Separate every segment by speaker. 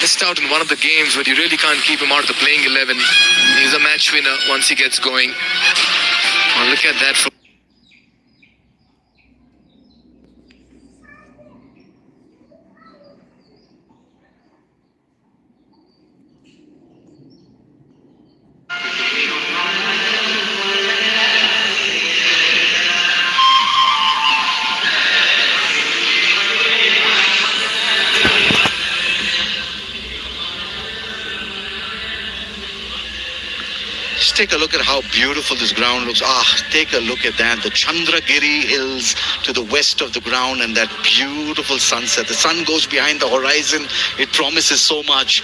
Speaker 1: missed out in one of the games, but you really can't keep him out of the playing 11. He's a match winner once he gets going. Well, look at that.
Speaker 2: Just take a look at how beautiful this ground looks. Take a look at that. The Chandragiri Hills to the west of the ground and that beautiful sunset. The sun goes behind the horizon. It promises so much.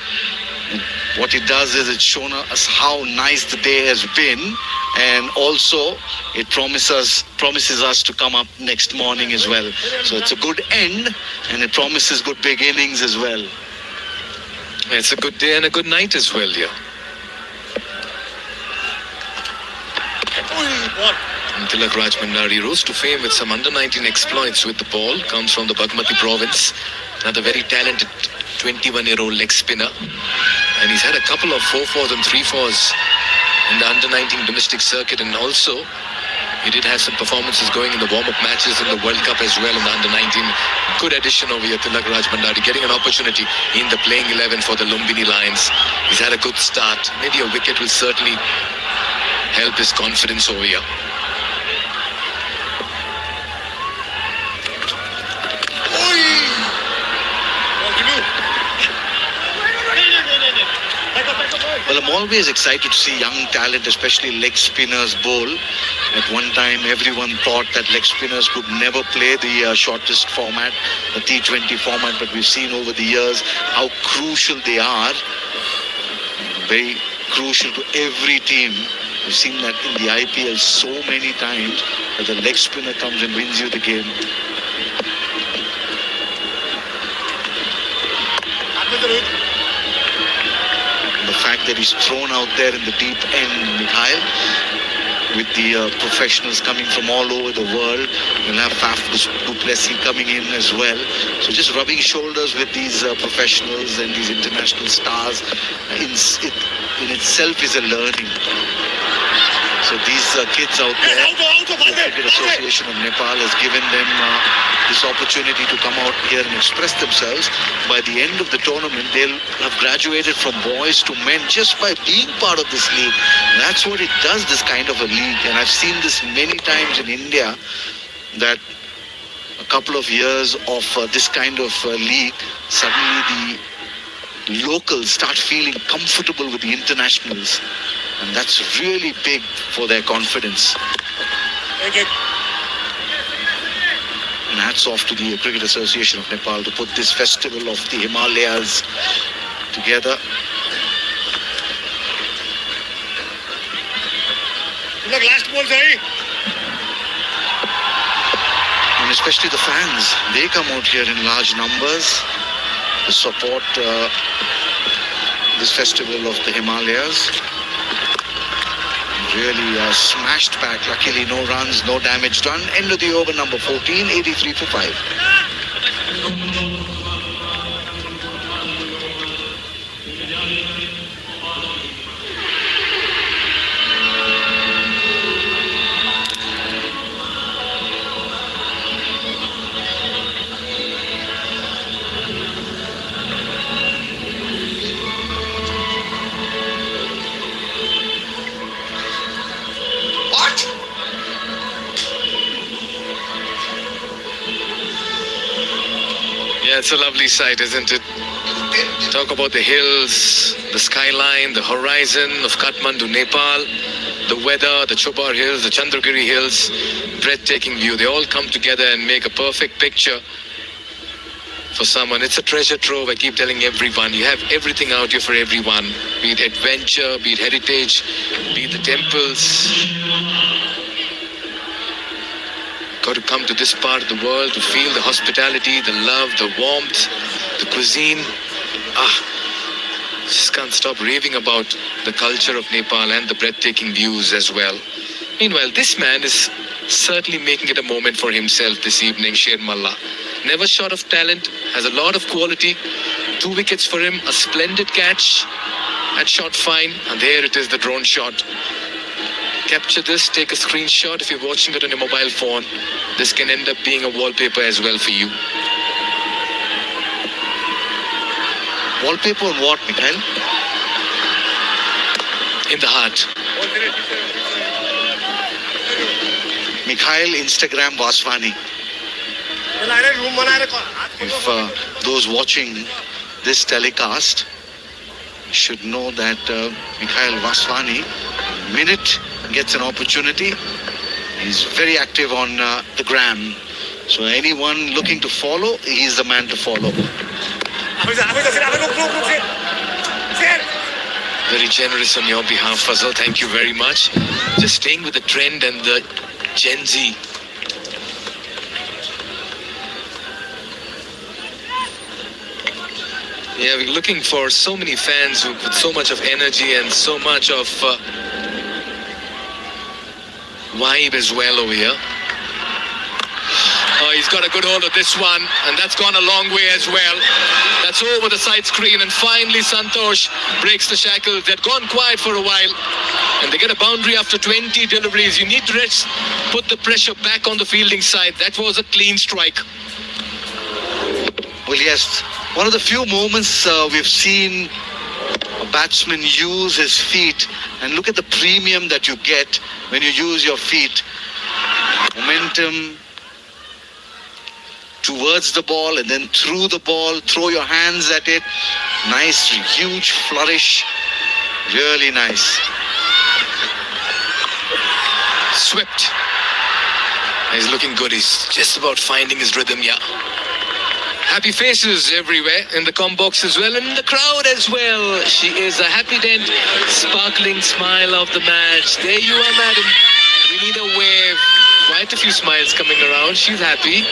Speaker 2: And what it does is it's shown us how nice the day has been, and also it promises us to come up next morning as well. So it's a good end, and it promises good beginnings as well.
Speaker 1: It's a good day and a good night as well, yeah. And Tilak Raj Bhandari rose to fame with some under-19 exploits with the ball. Comes from the Bagmati province. Another very talented 21-year-old leg spinner. And he's had a couple of 4-4s and 3-4s in the under-19 domestic circuit. And also, he did have some performances going in the warm-up matches in the World Cup as well in the under-19. Good addition over here, Tilak Raj Bhandari, getting an opportunity in the playing 11 for the Lumbini Lions. He's had a good start. Maybe a wicket will certainly help his confidence over here.
Speaker 2: Well, I'm always excited to see young talent, especially leg spinners, bowl. At one time, everyone thought that leg spinners could never play the shortest format, the T20 format, but we've seen over the years how crucial they are. Very crucial to every team. We've seen that in the IPL so many times that the leg spinner comes and wins you the game. The fact that he's thrown out there in the deep end, Mikhail, with the professionals coming from all over the world. We'll have Faf du Plessis coming in as well. So just rubbing shoulders with these professionals and these international stars in itself is a learning. So these kids out there, the Cricket Association of Nepal has given them this opportunity to come out here and express themselves. By the end of the tournament, they'll have graduated from boys to men just by being part of this league. That's what it does, this kind of a league. And I've seen this many times in India, that a couple of years of this kind of league, suddenly the locals start feeling comfortable with the internationals. And that's really big for their confidence. And hats off to the Cricket Association of Nepal to put this festival of the Himalayas together.
Speaker 3: Look, last ball, sorry.
Speaker 2: And especially the fans, they come out here in large numbers to support this festival of the Himalayas. Really smashed back. Luckily, no runs, no damage done. End of the over, number 14, 83 for 5.
Speaker 1: Yeah, it's a lovely sight, isn't it? Talk about the hills, the skyline, the horizon of Kathmandu, Nepal, the weather, the Chobar Hills, the Chandragiri Hills, breathtaking view. They all come together and make a perfect picture for someone. It's a treasure trove. I keep telling everyone, you have everything out here for everyone. Be it adventure, be it heritage, be it the temples. Got to come to this part of the world to feel the hospitality, the love, the warmth, the cuisine. Just can't stop raving about the culture of Nepal and the breathtaking views as well. Meanwhile, this man is certainly making it a moment for himself this evening, Sher Malla. Never short of talent, has a lot of quality, 2 wickets for him, a splendid catch. That shot fine, and there it is, the drone shot. Capture this, take a screenshot if you're watching it on your mobile phone. This can end up being a wallpaper as well for you.
Speaker 2: Wallpaper on what, Mikhail?
Speaker 1: In the heart.
Speaker 2: Mikhail Instagram Vaswani. If those watching this telecast should know that Mikhail Vaswani, minute gets an opportunity, he's very active on the gram. So anyone looking to follow, he's the man to follow.
Speaker 1: Very generous on your behalf, Fazal. Thank you very much. Just staying with the trend and the Gen Z. Yeah, we're looking for so many fans with so much of energy and so much of vibe as well over here. Oh, he's got a good hold of this one, and that's gone a long way as well. That's over the side screen, and finally Santosh breaks the shackles. They'd gone quiet for a while, and they get a boundary after 20 deliveries. You need to put the pressure back on the fielding side. That was a clean strike.
Speaker 2: Well, yes, one of the few moments we've seen a batsman use his feet, and look at the premium that you get when you use your feet. Momentum towards the ball and then through the ball, throw your hands at it. Nice, huge flourish. Really nice.
Speaker 1: Swept. He's looking good. He's just about finding his rhythm, yeah. Happy faces everywhere in the comm box as well, and in the crowd as well. She is a happy dent, sparkling smile of the match. There you are, madam. We need a wave. Quite a few smiles coming around. She's happy.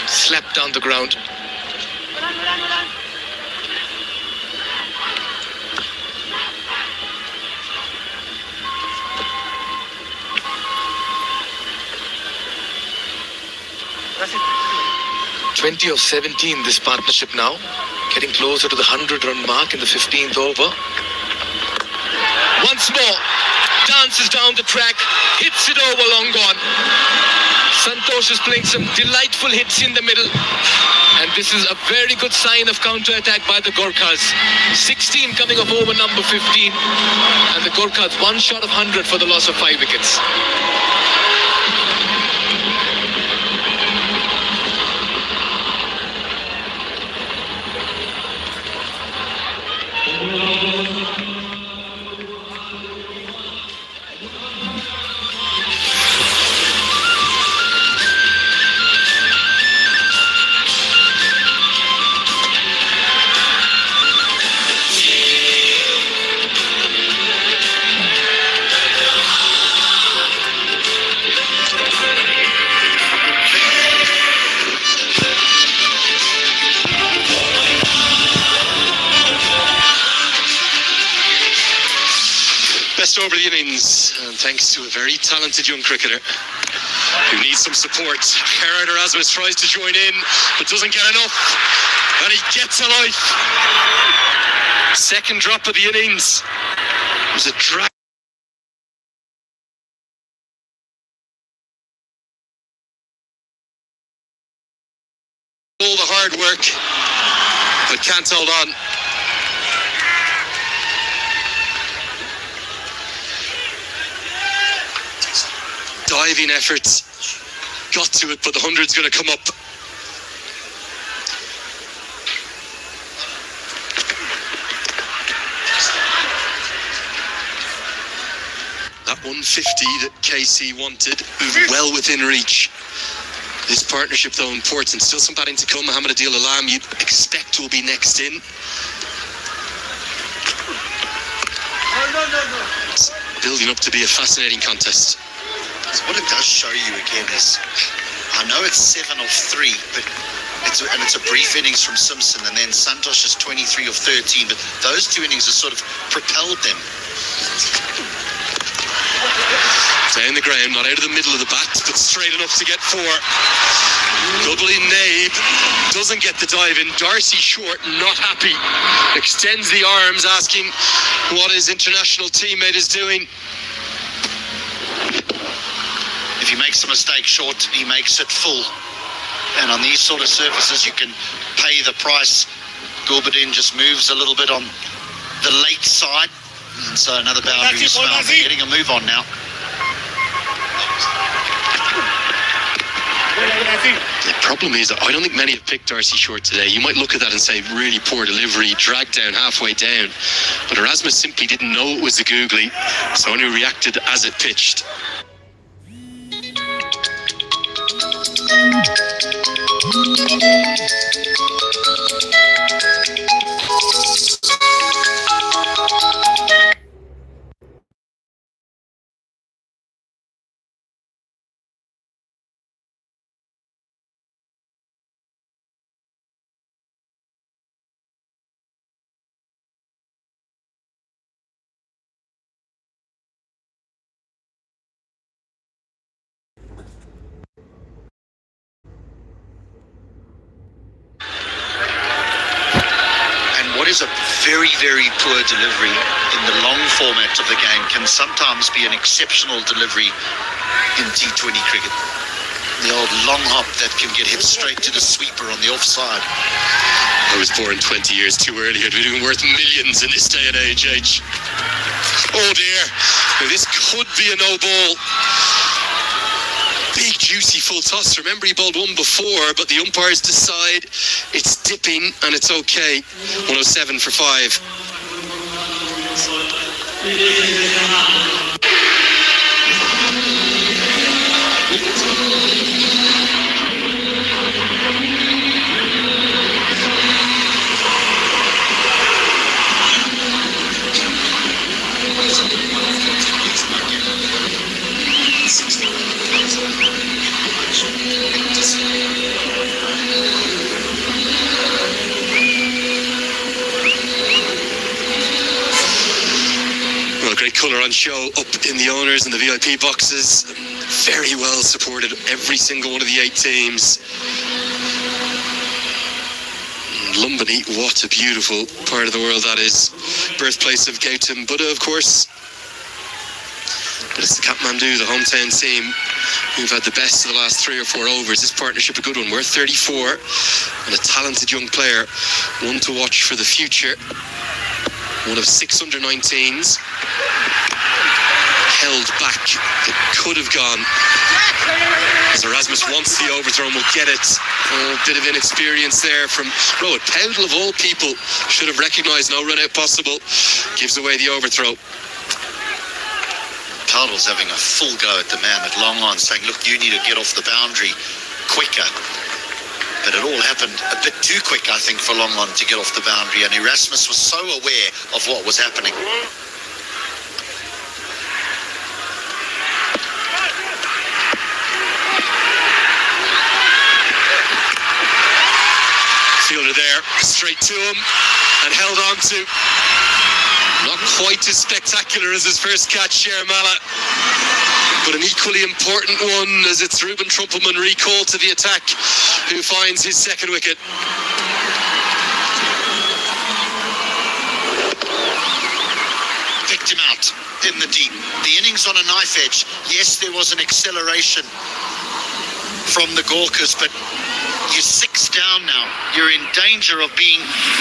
Speaker 1: Slapped down the ground. That's 20 of 17 this partnership now. Getting closer to the 100-run mark in the 15th over. Once more, dances down the track, hits it over, long gone. Santosh is playing some delightful hits in the middle. And this is a very good sign of counter-attack by the Gorkhas. 16 coming off over number 15. And the Gorkhas, one shot of 100 for the loss of 5 wickets.
Speaker 4: Best over the innings, and thanks to a very talented young cricketer who needs some support. Gerard Erasmus tries to join in, but doesn't get enough, and he gets a life. Second drop of the innings. It was a drag. All the hard work, but can't hold on. Diving efforts, got to it, but the 100's going to come up. That 150 that KC wanted, well within reach. This partnership, though, important. Still some batting to come. Mohamed Adil Alam, you'd expect will be next in. It's building up to be a fascinating contest.
Speaker 5: So what it does show you again is, I know it's 7 of 3, but it's a brief innings from Simpson, and then Santosh is 23 of 13, but those two innings have sort of propelled them.
Speaker 4: Down the ground, not out of the middle of the bat, but straight enough to get 4. Gubblin Nabe doesn't get the dive in. Darcy Short not happy. Extends the arms, asking what his international teammate is doing.
Speaker 5: If he makes a mistake short, he makes it full. And on these sort of surfaces, you can pay the price. Gulbadin just moves a little bit on the late side. And so another boundary is found. They're getting a move on now.
Speaker 4: The problem is, I don't think many have picked Darcy Short today. You might look at that and say, really poor delivery, dragged down halfway down. But Erasmus simply didn't know it was a googly, so only reacted as it pitched.
Speaker 5: What is a very, very poor delivery in the long format of the game can sometimes be an exceptional delivery in T20 cricket. The old long hop that can get hit straight to the sweeper on the offside.
Speaker 4: I was born 20 years too early. It'd be worth millions in this day and age, H. Oh dear, now this could be a no ball. Big juicy full toss. Remember, he bowled one before, but the umpires decide it's dipping and it's okay. 107 for 5. Well, great colour on show up in the owners and the VIP boxes. Very well supported, every single one of the 8 teams. Lumbini, what a beautiful part of the world that is. Birthplace of Gautam Buddha, of course. But it's the Kathmandu, the hometown team, who've had the best of the last 3 or 4 overs. This partnership a good one. We're 34 and a talented young player, one to watch for the future. One of 6 under-19s. Held back. It could have gone. As Erasmus wants the overthrow and will get it. A bit of inexperience there from Rohit Powdle, of all people. Should have recognised no run out possible. Gives away the overthrow.
Speaker 5: Powdle's having a full go at the man at long on, saying, look, you need to get off the boundary quicker. But it all happened a bit too quick, I think, for long on to get off the boundary, and Erasmus was so aware of what was happening.
Speaker 4: Fielder there, straight to him, and held on to. Not quite as spectacular as his first catch, Shermala, but an equally important one, as it's Ruben Trumpelman recalled to the attack, who finds his second wicket.
Speaker 5: Picked him out in the deep. The innings on a knife edge. Yes, there was an acceleration from the Gorkas, but you're 6 down now. You're in danger of being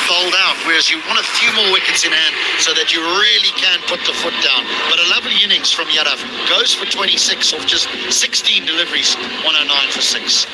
Speaker 5: bowled out, whereas you want a few more wickets in hand so that you really can put the foot down. But a lovely innings from Yadav. Goes for 26 off just 16 deliveries, 109 for 6.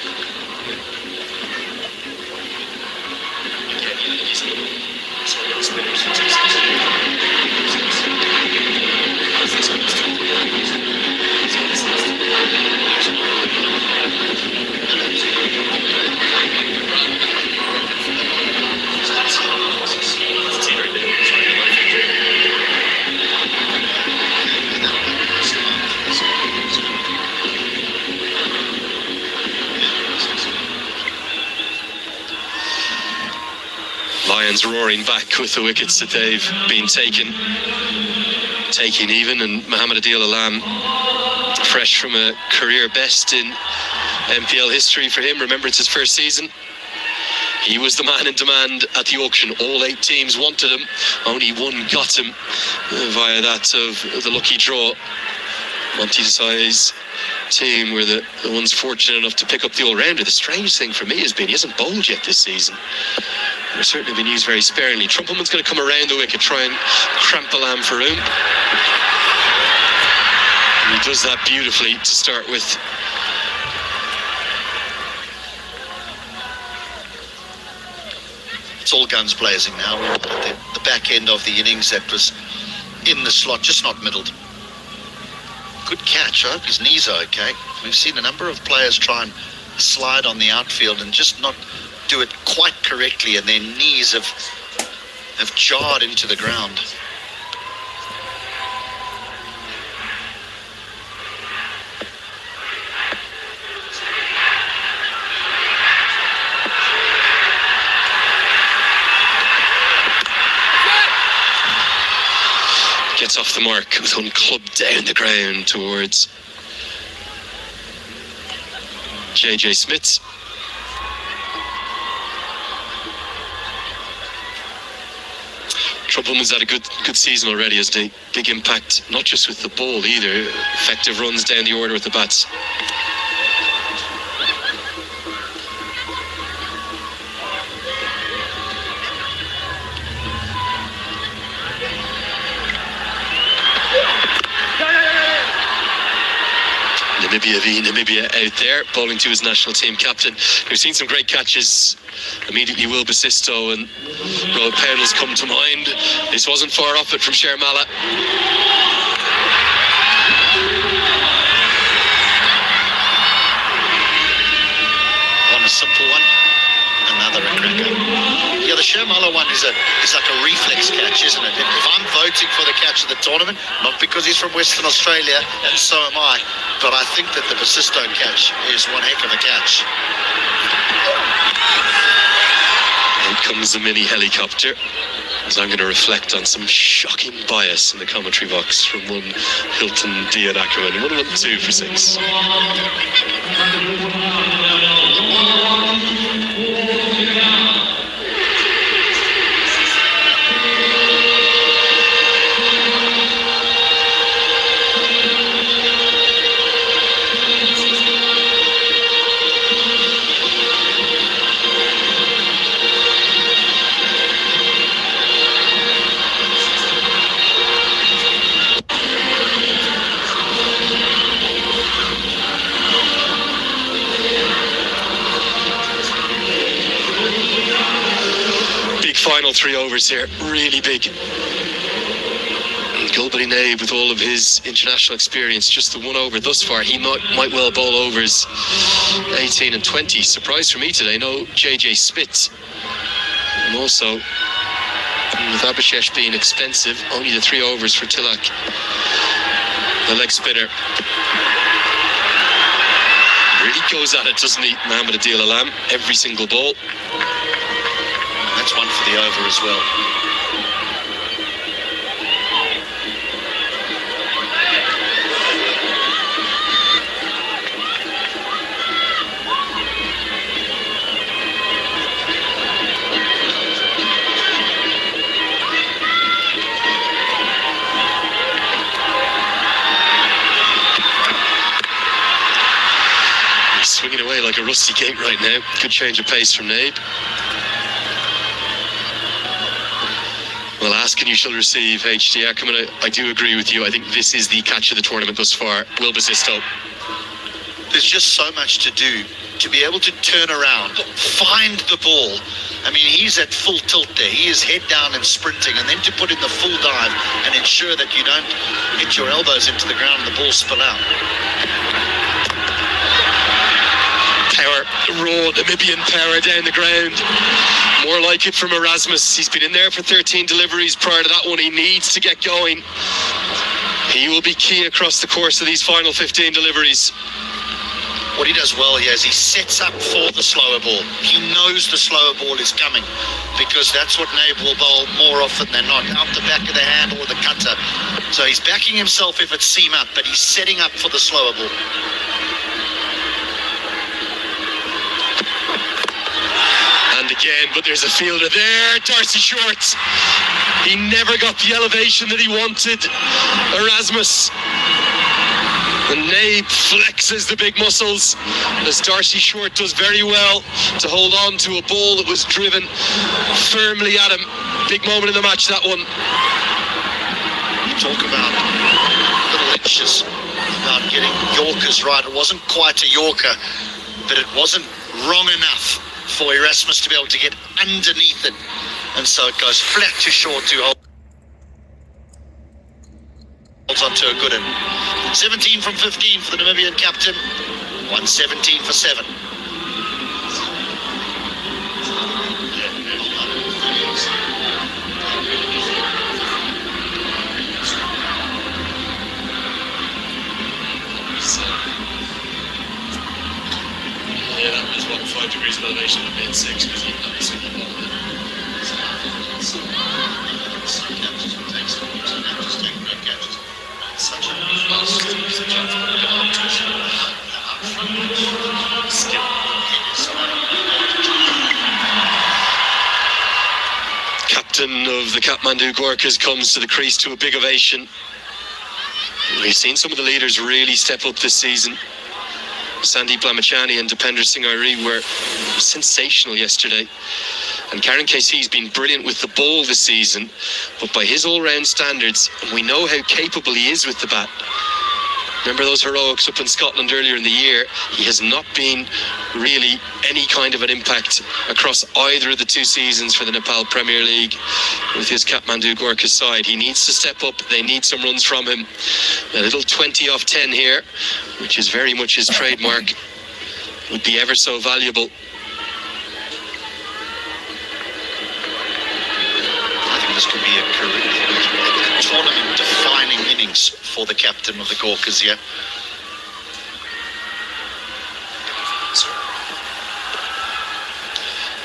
Speaker 4: Lions roaring back with the wickets that they've been taking even, and Mohamed Adil Alam, fresh from a career best in MPL history for him. Remember, it's his first season. He was the man in demand at the auction. All 8 teams wanted him. Only one got him via that of the lucky draw. Monty Desai's team were the ones fortunate enough to pick up the all-rounder. The strange thing for me has been he hasn't bowled yet this season. He's certainly been used very sparingly. Trumpleman's going to come around the wicket, try and cramp a lamb for room. And he does that beautifully to start with.
Speaker 5: It's all guns blazing now. We're at the back end of the innings that was in the slot, just not middled. Good catch. I hope his knees are okay. We've seen a number of players try and slide on the outfield and just not do it quite correctly, and their knees have jarred into the ground.
Speaker 4: Gets off the mark with one clubbed down the ground towards JJ Smith. Trumpleman's had a good season already, has the big impact, not just with the ball either, effective runs down the order with the bats. Namibia out there, bowling to his national team captain. We've seen some great catches. Immediately Will Basisto and Rowan Powell's come to mind. This wasn't far off it from Sharmala.
Speaker 5: One a simple one, another a cracker. Yeah, the Sharmala one is like a reflex catch, isn't it? If I'm voting for the catch of the tournament, not because he's from Western Australia, and so am I, but I think that the Basisto catch is one heck of a catch.
Speaker 4: Here comes the mini helicopter, as I'm going to reflect on some shocking bias in the commentary box from one Hilton Dian Ackerman. 1-1-2 for 6. Final 3 overs here, really big. Gulbady Nabe, with all of his international experience, just the 1 over thus far, he might well bowl overs 18 and 20. Surprise for me today, no JJ Smith. And also, with Abhishek being expensive, only the 3 overs for Tilak, the leg spinner. Really goes at it, doesn't he, Mohamed Adil Alam, every single ball.
Speaker 5: That's one for the over as well.
Speaker 4: He's swinging away like a rusty gate right now. Good change of pace from Nabe. Well, ask and you shall receive, HT Ackerman. I do agree with you. I think this is the catch of the tournament thus far. Will Basisto.
Speaker 5: There's just so much to do to be able to turn around, find the ball. I mean, he's at full tilt there. He is head down and sprinting, and then to put in the full dive and ensure that you don't hit your elbows into the ground and the ball spill out.
Speaker 4: Power, raw Namibian power down the ground. More like it from Erasmus. He's been in there for 13 deliveries prior to that one. He needs to get going. He will be key across the course of these final 15 deliveries.
Speaker 5: What he does well here is he sets up for the slower ball. He knows the slower ball is coming, because that's what Nabe will bowl more often than not, out the back of the hand or the cutter. So he's backing himself if it's seam up, but he's setting up for the slower ball.
Speaker 4: again, but there's a fielder there. Darcy Short. He never got the elevation that he wanted. Erasmus. And Nabe flexes the big muscles as Darcy Short does very well to hold on to a ball that was driven firmly at him. Big moment in the match, that one.
Speaker 5: Talk about little inches, about getting Yorkers right. It wasn't quite a Yorker, but it wasn't wrong enough for Erasmus to be able to get underneath it. And so it goes flat to short to holds on to a good one. 17 from 15 for the Namibian captain. 117 for 7.
Speaker 4: Yeah, that was 5 degrees of elevation at mid-6 because he had this with the ball. Captain of the Kathmandu Gorkhas comes to the crease to a big ovation. We've seen some of the leaders really step up this season. Sandeep Lamachani and Dipender Singh Airi were sensational yesterday. And Karen KC's been brilliant with the ball this season, but by his all-round standards, we know how capable he is with the bat. Remember those heroics up in Scotland earlier in the year? He has not been really any kind of an impact across either of the 2 seasons for the Nepal Premier League with his Kathmandu Gorkhas side. He needs to step up. They need some runs from him. A little 20 off 10 here, which is very much his trademark, would be ever so valuable.
Speaker 5: I think this could be a tournament-defining innings for the captain of the Gorkhas here.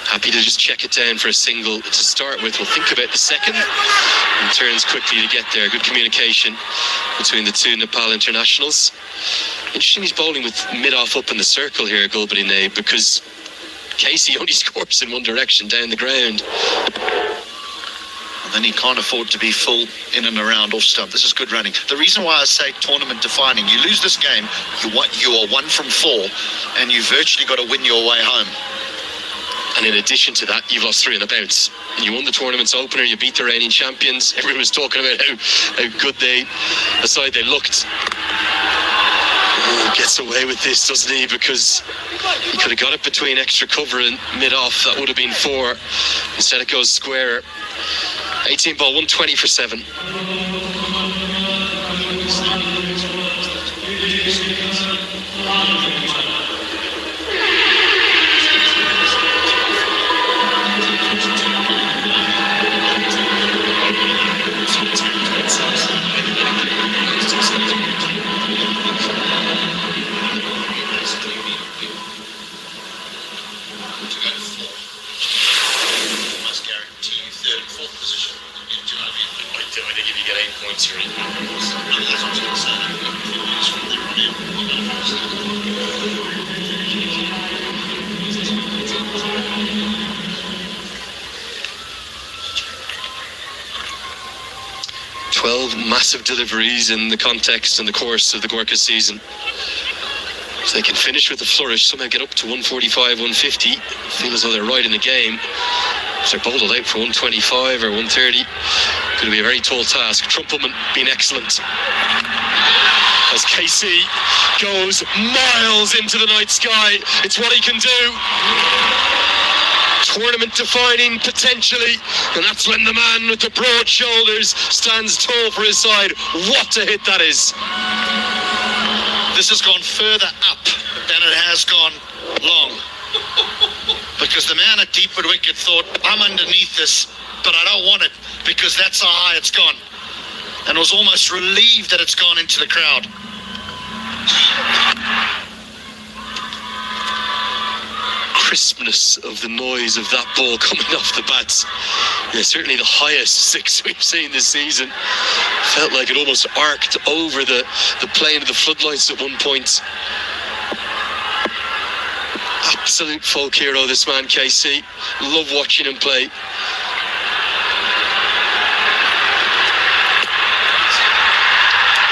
Speaker 4: Happy to just check it down for a single to start with. We'll think about the second and turns quickly to get there. Good communication between the 2 Nepal internationals. Interesting he's bowling with mid-off up in the circle here, Gulbadi Nabe, because Casey only scores in one direction down the ground.
Speaker 5: And then he can't afford to be full in and around off stump. This is good running. The reason why I say tournament defining, you lose this game, you are 1 from 4, and you virtually got to win your way home.
Speaker 4: And in addition to that, you've lost 3 on the bounce. And you won the tournament's opener, you beat the reigning champions. Everyone was talking about how good the side they looked. Oh, gets away with this, doesn't he? Because he could have got it between extra cover and mid-off. That would have been 4. Instead it goes square. 18 ball, 120 for 7. 12 massive deliveries in the context and the course of the Gorkhas season. So they can finish with a flourish, somehow get up to 145, 150, feel as though they're right in the game. If they're bowled out for 125 or 130, going to be a very tall task. Trumpelman being excellent. As KC goes miles into the night sky, it's what he can do. Tournament defining potentially, and that's when the man with the broad shoulders stands tall for his side. What a hit that is.
Speaker 5: This has gone further up than it has gone long, because the man at deep wicket thought, I'm underneath this, but I don't want it because that's how high it's gone, and was almost relieved that it's gone into the crowd.
Speaker 4: Crispness of the noise of that ball coming off the bats. Yeah, certainly the highest 6 we've seen this season. Felt like it almost arced over the plane of the floodlights at one point. Absolute folk hero, this man, KC. Love watching him play.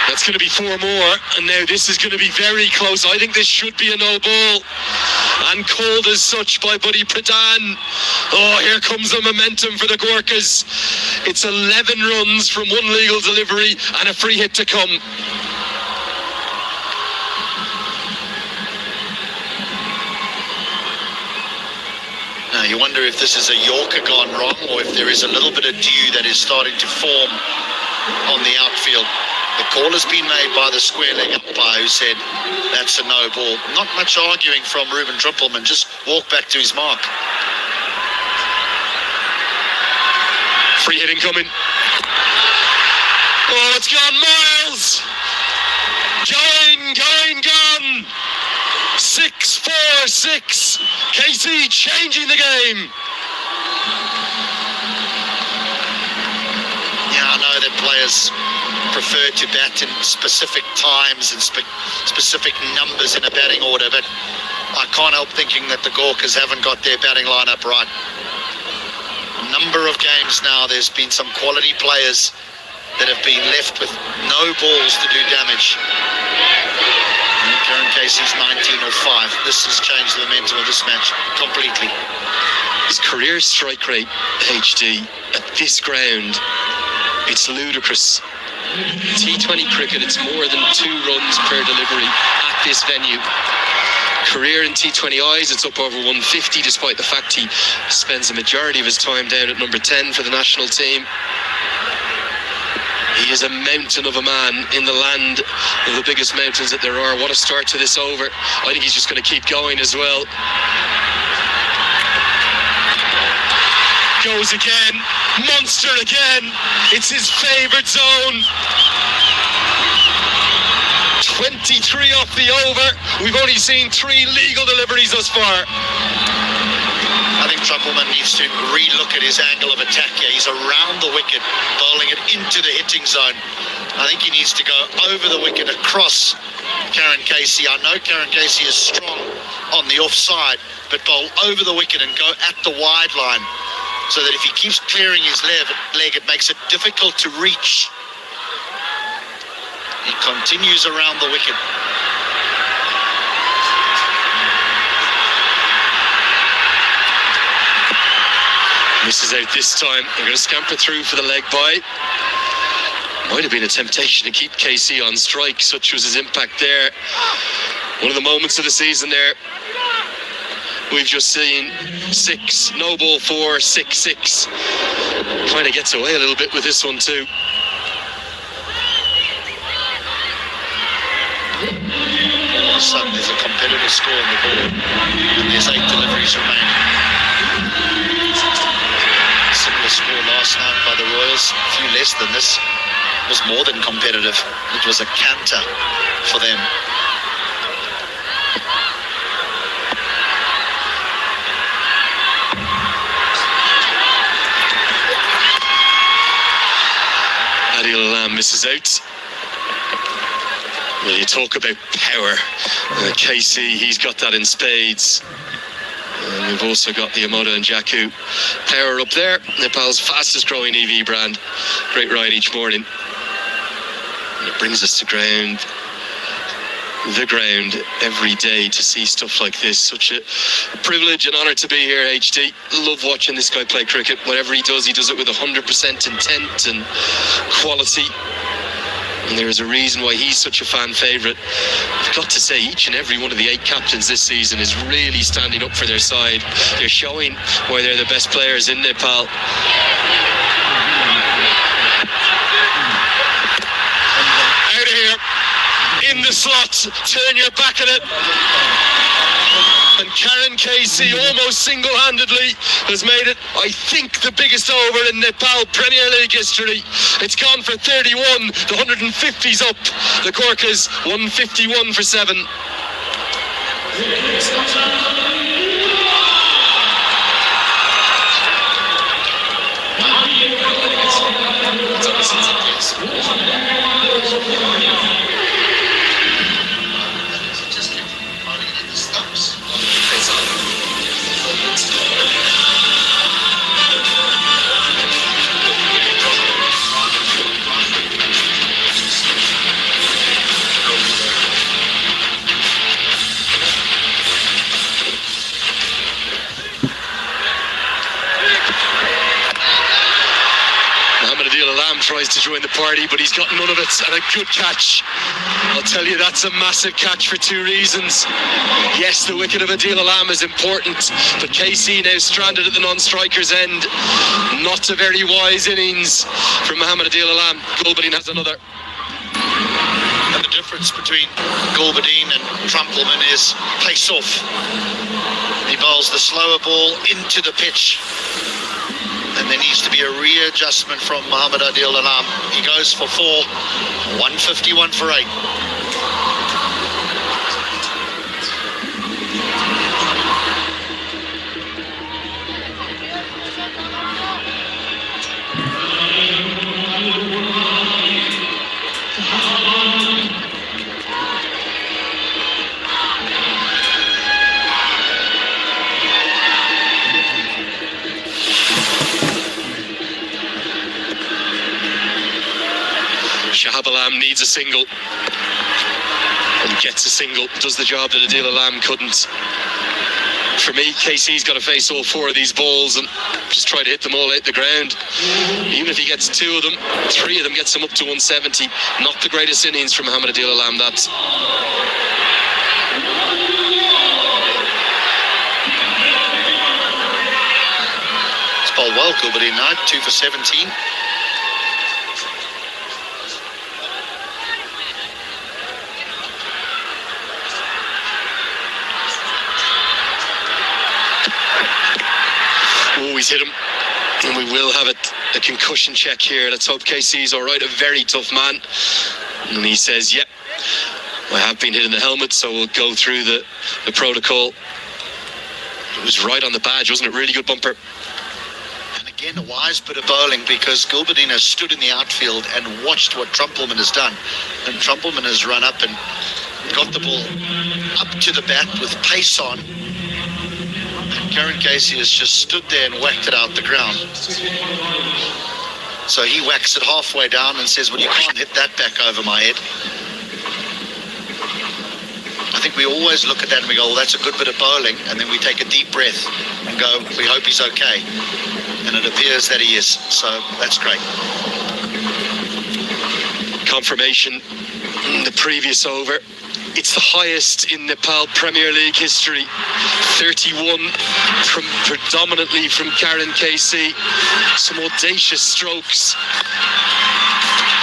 Speaker 4: That's going to be 4 more, and now this is going to be very close. I think this should be a no ball, and called as such by Buddy Pradhan. Oh, here comes the momentum for the Gorkas. It's 11 runs from 1 legal delivery and a free hit to come.
Speaker 5: Now you wonder if this is a Yorker gone wrong, or if there is a little bit of dew that is starting to form on the outfield. The call has been made by the square leg umpire, who said that's a no ball. Not much arguing from Ruben Trippelman, just walk back to his mark.
Speaker 4: Free hit incoming. Oh, it's gone miles. Gone. 6-4-6. KC changing the game.
Speaker 5: Yeah, I know that players prefer to bat in specific times and specific numbers in a batting order, but I can't help thinking that the Gorkas haven't got their batting lineup right. A number of games now, there's been some quality players that have been left with no balls to do damage. And Karen Casey's 19-5. This has changed the momentum of this match completely.
Speaker 4: His career strike rate, HD, at this ground, it's ludicrous. T20 cricket, it's more than 2 runs per delivery at this venue. Career in T20 eyes, it's up over 150, despite the fact he spends a majority of his time down at number 10 for the national team. He is a mountain of a man in the land of the biggest mountains that there are. What a start to this over. I think he's just going to keep going as well. Goes again. Monster again. It's his favourite zone. 23 off the over. We've only seen 3 legal deliveries thus far.
Speaker 5: I think Trumpelman needs to re-look at his angle of attack here. He's around the wicket, bowling it into the hitting zone. I think he needs to go over the wicket, across Karen Casey. I know Karen Casey is strong on the offside, but bowl over the wicket and go at the wide line, so that if he keeps clearing his leg, it makes it difficult to reach. He continues around the wicket.
Speaker 4: Misses out this time. They're going to scamper through for the leg bye. Might have been a temptation to keep KC on strike, such was his impact there. One of the moments of the season there. We've just seen 6, no ball 4, 6-6. Kind of gets away a little bit with this one too.
Speaker 5: All of a sudden there's a competitive score on the board, and there's 8 deliveries remaining. Similar score last night by the Royals, a few less than this. It was more than competitive. It was a canter for them.
Speaker 4: Adil Alam misses out. Well, you talk about power. KC, he's got that in spades. And we've also got the Amoda and Jakku power up there. Nepal's fastest growing EV brand. Great ride each morning. And it brings us to the ground every day to see stuff like this. Such a privilege and honour to be here, HD. Love watching this guy play cricket. Whatever he does it with 100% intent and quality. And there is a reason why he's such a fan favourite. I've got to say, each and every one of the 8 captains this season is really standing up for their side. They're showing why they're the best players in Nepal. Out of here, in the slot, turn your back on it. And Karen Casey almost single-handedly has made it, I think, the biggest over in Nepal Premier League history. It's gone for 31, the 150's up. The Gorkas 151 for 7. Alam tries to join the party, but he's got none of it, and a good catch. I'll tell you, that's a massive catch for two reasons. Yes, the wicket of Adil Alam is important, but KC now stranded at the non-striker's end. Not a very wise innings from Mohammad Adil Alam. Gulbadin has another.
Speaker 5: And the difference between Gulbadin and Trumpelman is pace off. He bowls the slower ball into the pitch. And there needs to be a readjustment from Mohammad Adil Alam. He goes for 4, 151 for 8.
Speaker 4: Shahab Alam needs a single and gets a single, does the job that Adil Alam couldn't. For me, KC's got to face all 4 of these balls and just try to hit them all out the ground. Even if he gets 2 of them, 3 of them gets him up to 170. Not the greatest innings from Mohammad Adil Alam, that's.
Speaker 5: It's bowled well, Gulbadin now, 2 for 17.
Speaker 4: He's hit him, and we will have a concussion check here. Let's hope KC's all right. A very tough man, and he says, "Yep, I have been hit in the helmet, so we'll go through the protocol." It was right on the badge, wasn't it? Really good bumper.
Speaker 5: And again, a wise bit of bowling, because Gulbadin has stood in the outfield and watched what Trumpelman has done, and Trumpelman has run up and got the ball up to the bat with pace on. Karen Casey has just stood there and whacked it out the ground. So he whacks it halfway down and says, well, you can't hit that back over my head. I think we always look at that and we go, well, that's a good bit of bowling. And then we take a deep breath and go, we hope he's okay. And it appears that he is. So that's great.
Speaker 4: Confirmation in the previous over. It's the highest in Nepal Premier League history. 31 predominantly from Karen KC. Some audacious strokes.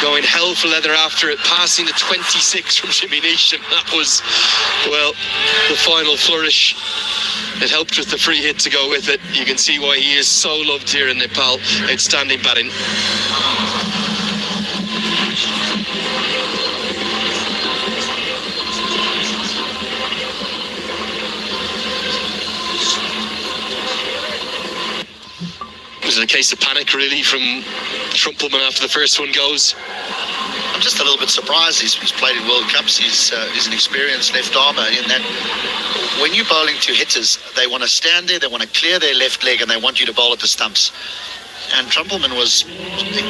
Speaker 4: Going hell for leather after it, passing the 26 from Jimmy Neesham. That was, well, the final flourish. It helped with the free hit to go with it. You can see why he is so loved here in Nepal. Outstanding batting. Was it a case of panic, really, from Trumpelman after the first one goes?
Speaker 5: I'm just a little bit surprised. He's played in World Cups. He's an experienced left armer in that. When you're bowling to hitters, they want to stand there, they want to clear their left leg, and they want you to bowl at the stumps. And Trumpelman was,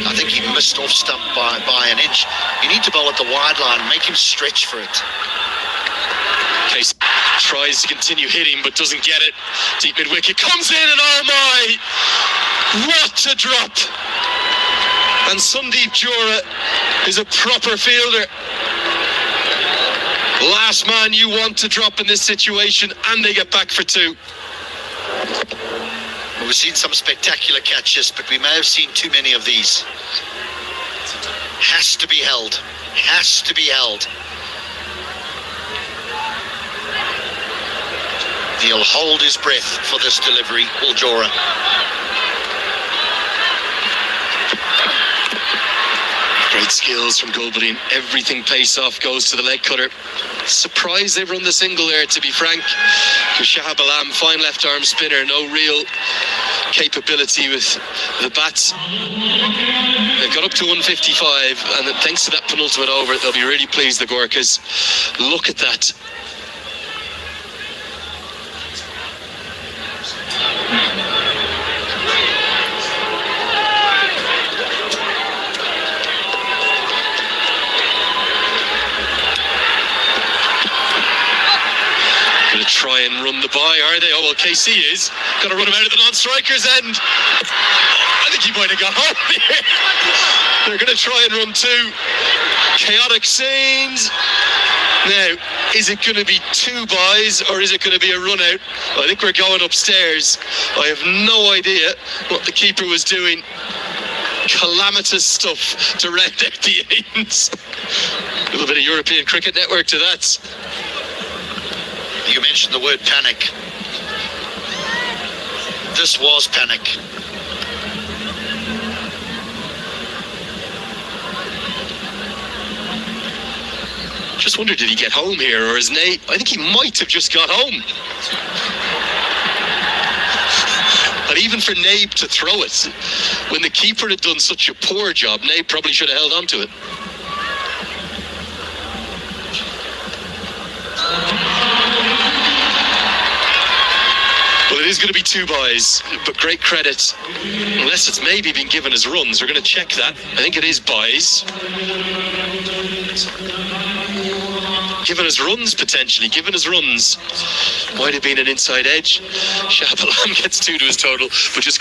Speaker 5: I think he missed off stump by an inch. You need to bowl at the wide line, make him stretch for it.
Speaker 4: Case tries to continue hitting, but doesn't get it. Deep mid wicket comes in, and oh my! What a drop! And Sandeep Jora is a proper fielder. Last man you want to drop in this situation, and they get back for 2.
Speaker 5: We've seen some spectacular catches, but we may have seen too many of these. Has to be held. Has to be held. He'll hold his breath for this delivery, Will Jora.
Speaker 4: Great skills from Gulbadin. Everything pace off goes to the leg cutter. Surprised they've run the single there, to be frank. Because Shahab Alam, fine left arm spinner, no real capability with the bats. They've got up to 155, and thanks to that penultimate over, they'll be really pleased, the Gorkhas. Look at that. Try and run the by, are they? Oh, well, KC is. Got to run him out of the non-striker's end. I think he might have got home here. They're going to try and run two. Chaotic scenes. Now, is it going to be two buys or is it going to be a run out? I think we're going upstairs. I have no idea what the keeper was doing. Calamitous stuff to round out the innings. A little bit of European Cricket Network to that.
Speaker 5: You mentioned the word panic. This was panic.
Speaker 4: Just wonder, did he get home here, or is Nate? I think he might have just got home. And even for Nabe to throw it, when the keeper had done such a poor job, Nabe probably should have held on to it. Well, it is going to be two buys, but great credit. Unless it's maybe been given as runs, we're going to check that. I think it is buys. Given as runs, potentially. Given as runs. Might have been an inside edge. Shabalam gets two to his total, but just